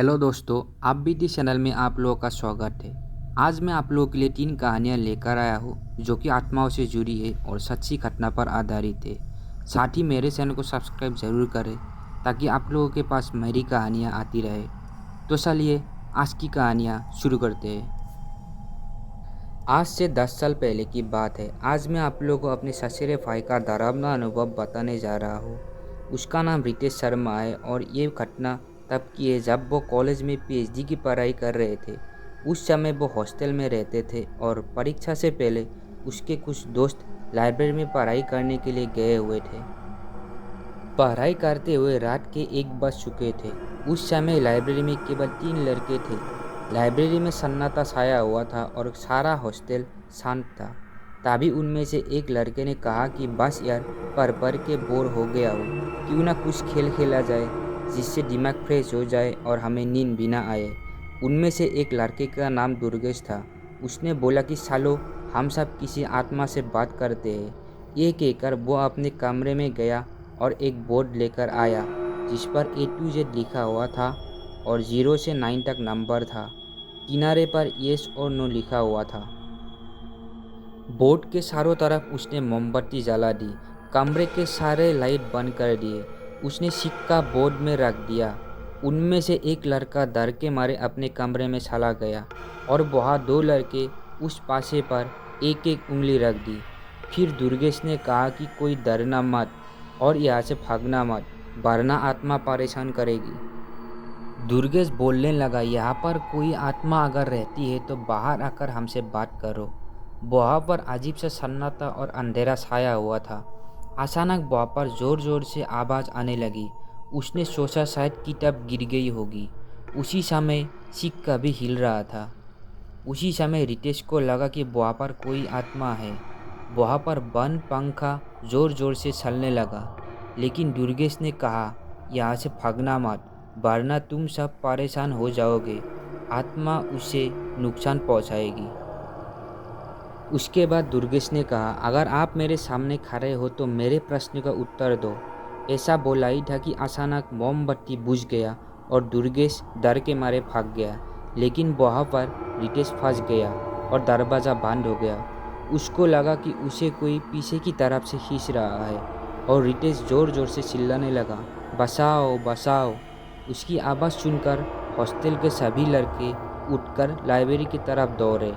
Hello दोस्तों, आप BT channel में आप लोगों का स्वागत है। आज मैं आप लोगों के लिए 3 कहानियाँ लेकर आया हूँ जो कि आत्माओं से जुड़ी है और सच्ची घटना पर आधारित है। साथ ही मेरे चैनल को सब्सक्राइब ज़रूर करें ताकि आप लोगों के पास मेरी कहानियाँ आती रहे। तो चलिए आज की कहानियाँ शुरू करते हैं। आज से 10 साल पहले की बात है। आज मैं आप लोगों को अपने ससुरे भाई का डरावना अनुभव बताने जा रहा हूँ। उसका नाम रितेश शर्मा है और ये घटना तब की है जब वो कॉलेज में पीएचडी की पढ़ाई कर रहे थे। उस समय वो हॉस्टल में रहते थे और परीक्षा से पहले उसके कुछ दोस्त लाइब्रेरी में पढ़ाई करने के लिए गए हुए थे। पढ़ाई करते हुए रात के 1 बज चुके थे। उस समय लाइब्रेरी में केवल 3 लड़के थे। लाइब्रेरी में सन्नाटा छाया हुआ था और सारा हॉस्टल शांत था। तभी उनमें से एक लड़के ने कहा कि बस यार, पढ़ पढ़ के बोर हो गया हो, क्यों ना कुछ खेल खेला जाए जिससे दिमाग फ्रेश हो जाए और हमें नींद भी ना आए। उनमें से एक लड़के का नाम दुर्गेश था। उसने बोला कि सालो, हम सब किसी आत्मा से बात करते हैं। ये कहकर वो अपने कमरे में गया और एक बोर्ड लेकर आया जिस पर A to Z लिखा हुआ था और 0 से 9 तक नंबर था। किनारे पर येस और नो लिखा हुआ था। बोर्ड के चारों तरफ उसने मोमबत्ती जला दी। कमरे के सारे लाइट बंद कर दिए। उसने सिक्का बोर्ड में रख दिया। उनमें से एक लड़का डर के मारे अपने कमरे में चला गया और वहाँ 2 लड़के उस पासे पर एक एक उंगली रख दी। फिर दुर्गेश ने कहा कि कोई डरना मत और यहाँ से भागना मत, वरना आत्मा परेशान करेगी। दुर्गेश बोलने लगा, यहाँ पर कोई आत्मा अगर रहती है तो बाहर आकर हमसे बात करो। वहाँ पर अजीब सा सन्नाटा और अंधेरा छाया हुआ था। अचानक वहाँ पर जोर जोर से आवाज़ आने लगी। उसने सोचा शायद किताब गिर गई होगी। उसी समय सिक्का भी हिल रहा था। उसी समय रितेश को लगा कि वहाँ पर कोई आत्मा है। वहाँ पर बंद पंखा जोर जोर से चलने लगा। लेकिन दुर्गेश ने कहा, यहाँ से भागना मत, वरना तुम सब परेशान हो जाओगे। आत्मा उसे नुकसान पहुँचाएगी। उसके बाद दुर्गेश ने कहा, अगर आप मेरे सामने खड़े हो तो मेरे प्रश्न का उत्तर दो। ऐसा बोला ही था कि अचानक मोमबत्ती बुझ गया और दुर्गेश डर के मारे भाग गया। लेकिन वहाँ पर रितेश फंस गया और दरवाज़ा बंद हो गया। उसको लगा कि उसे कोई पीछे की तरफ से खींच रहा है और रितेश ज़ोर ज़ोर से चिल्लाने लगा, बचाओ बचाओ। उसकी आवाज़ सुनकर हॉस्टल के सभी लड़के उठकर लाइब्रेरी की तरफ दौड़े।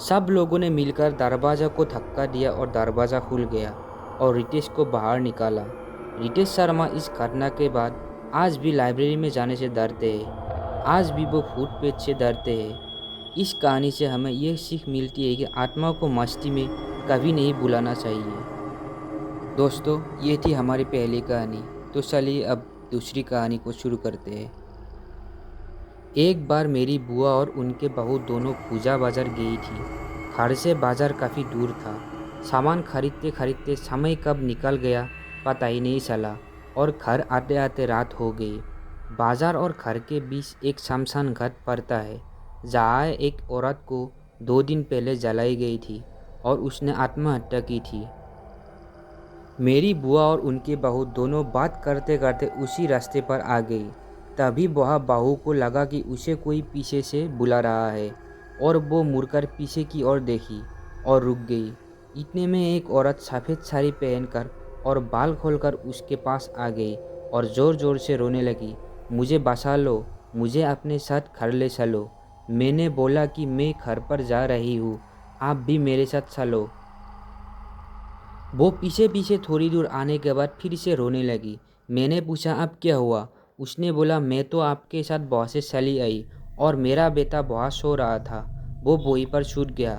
सब लोगों ने मिलकर दरवाज़ा को धक्का दिया और दरवाज़ा खुल गया और रितेश को बाहर निकाला। रितेश शर्मा इस घटना के बाद आज भी लाइब्रेरी में जाने से डरते हैं। आज भी वो भूत प्रेत से डरते हैं। इस कहानी से हमें यह सीख मिलती है कि आत्मा को मस्ती में कभी नहीं बुलाना चाहिए। दोस्तों, ये थी हमारी पहली कहानी। तो चलिए अब दूसरी कहानी को शुरू करते हैं। एक बार मेरी बुआ और उनके बहू दोनों पूजा बाजार गई थी। घर से बाजार काफ़ी दूर था। सामान खरीदते खरीदते समय कब निकल गया पता ही नहीं चला और घर आते आते रात हो गई। बाजार और घर के बीच एक शमशान घाट पड़ता है जहाँ एक औरत को 2 दिन पहले जलाई गई थी और उसने आत्महत्या की थी। मेरी बुआ और उनके बहू दोनों बात करते करते उसी रास्ते पर आ गई। तभी वह बहू को लगा कि उसे कोई पीछे से बुला रहा है और वो मुड़कर पीछे की ओर देखी और रुक गई। इतने में एक औरत सफ़ेद साड़ी पहनकर और बाल खोलकर उसके पास आ गई और ज़ोर ज़ोर से रोने लगी, मुझे बचा लो, मुझे अपने साथ घर ले चलो। मैंने बोला कि मैं घर पर जा रही हूँ, आप भी मेरे साथ चलो। वो पीछे पीछे थोड़ी दूर आने के बाद फिर से रोने लगी। मैंने पूछा, अब क्या हुआ? उसने बोला, मैं तो आपके साथ बहुत से चली आई और मेरा बेटा बहुत सो रहा था, वो वहीं पर छूट गया।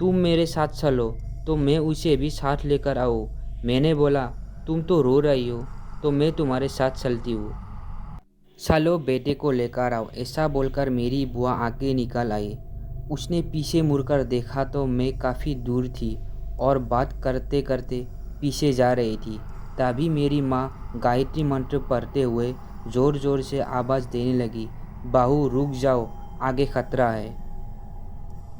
तुम मेरे साथ चलो तो मैं उसे भी साथ लेकर आऊँ। मैंने बोला, तुम तो रो रही हो तो मैं तुम्हारे साथ चलती हूँ, चलो बेटे को लेकर आओ। ऐसा बोलकर मेरी बुआ आगे निकल आई। उसने पीछे मुड़कर देखा तो मैं काफ़ी दूर थी और बात करते करते पीछे जा रही थी। तभी मेरी माँ गायत्री मंत्र पढ़ते हुए ज़ोर ज़ोर से आवाज़ देने लगी, बहू रुक जाओ, आगे खतरा है।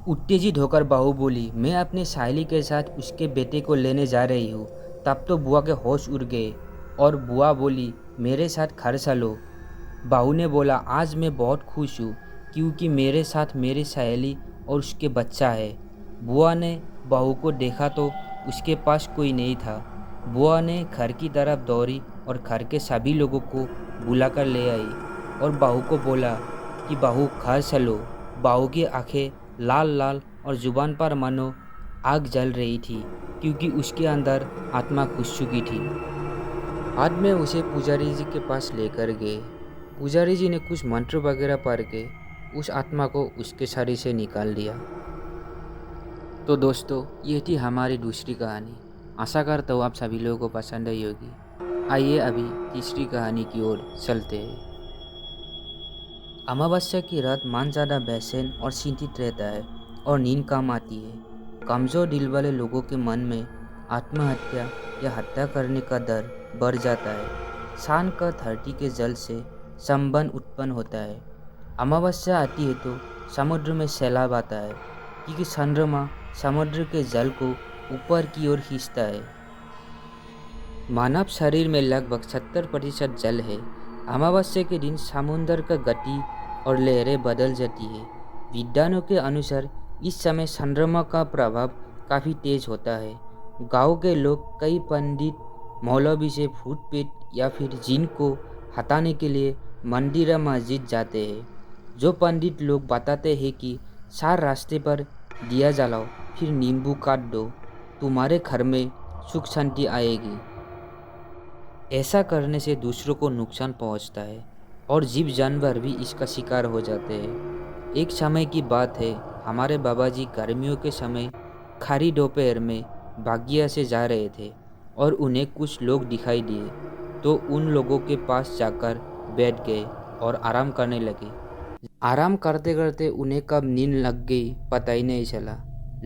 उत्तेजित होकर बहू बोली, मैं अपने सहेली के साथ उसके बेटे को लेने जा रही हूँ। तब तो बुआ के होश उड़ गए और बुआ बोली, मेरे साथ घर चलो। बहू ने बोला, आज मैं बहुत खुश हूँ क्योंकि मेरे साथ मेरी सहेली और उसके बच्चा है। बुआ ने बहू को देखा तो उसके पास कोई नहीं था। बुआ ने घर की तरफ दौड़ी और घर के सभी लोगों को बुलाकर ले आई और बहू को बोला कि बहू घर चलो। बहू की आंखें लाल लाल और जुबान पर मानो आग जल रही थी क्योंकि उसके अंदर आत्मा घुस चुकी थी। बाद में उसे पुजारी जी के पास लेकर गए। पुजारी जी ने कुछ मंत्र वगैरह पढ़ के उस आत्मा को उसके शरीर से निकाल दिया। तो दोस्तों, ये थी हमारी दूसरी कहानी। आशा करता हूँ आप सभी लोगों को पसंद आई होगी। आइए अभी तीसरी कहानी की ओर चलते हैं। अमावस्या की रात मन ज़्यादा बेचैन और चिंतित रहता है और नींद कम आती है। कमज़ोर दिल वाले लोगों के मन में आत्महत्या या हत्या करने का डर बढ़ जाता है। शान का धरती के जल से संबंध उत्पन्न होता है। अमावस्या आती है तो समुद्र में सैलाब आता है क्योंकि चंद्रमा समुद्र के जल को ऊपर की ओर खींचता है। मानव शरीर में लगभग 70% जल है। अमावस्या के दिन समुद्र का गति और लहरें बदल जाती है। विद्वानों के अनुसार इस समय चंद्रमा का प्रभाव काफ़ी तेज होता है। गांव के लोग, कई पंडित मौलवी से भूत पेट या फिर जिन को हटाने के लिए मंदिर या मस्जिद जाते हैं। जो पंडित लोग बताते हैं कि 4 रास्ते पर दिया जलाओ, फिर नींबू काट दो, तुम्हारे घर में सुख शांति आएगी। ऐसा करने से दूसरों को नुकसान पहुंचता है और जीव जानवर भी इसका शिकार हो जाते हैं। एक समय की बात है, हमारे बाबा जी गर्मियों के समय खारी दोपहर में बागिया से जा रहे थे और उन्हें कुछ लोग दिखाई दिए तो उन लोगों के पास जाकर बैठ गए और आराम करने लगे। आराम करते करते उन्हें कब नींद लग गई पता ही नहीं चला।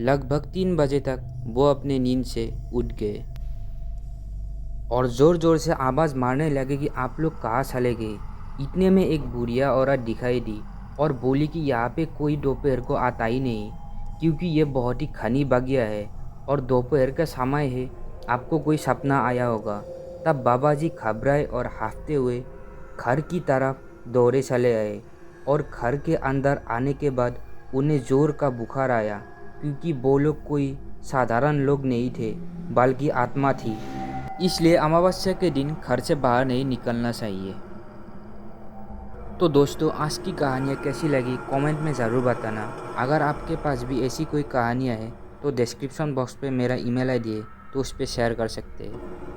लगभग 3 बजे तक वो अपने नींद से उठ गए और ज़ोर ज़ोर से आवाज़ मारने लगे कि आप लोग कहाँ चले गए। इतने में एक बुढ़िया औरत दिखाई दी और बोली कि यहाँ पे कोई दोपहर को आता ही नहीं क्योंकि ये बहुत ही घनी बगिया है और दोपहर का समय है, आपको कोई सपना आया होगा। तब बाबा जी घबराए और हांफते हुए घर की तरफ दौड़े चले आए और घर के अंदर आने के बाद उन्हें ज़ोर का बुखार आया क्योंकि वो लोग कोई साधारण लोग नहीं थे बल्कि आत्मा थी। इसलिए अमावस्या के दिन घर से बाहर नहीं निकलना चाहिए। तो दोस्तों, आज की कहानियाँ कैसी लगी कमेंट में ज़रूर बताना। अगर आपके पास भी ऐसी कोई कहानियाँ हैं तो डिस्क्रिप्शन बॉक्स पे मेरा ईमेल आईडी है, तो उस पर शेयर कर सकते हैं।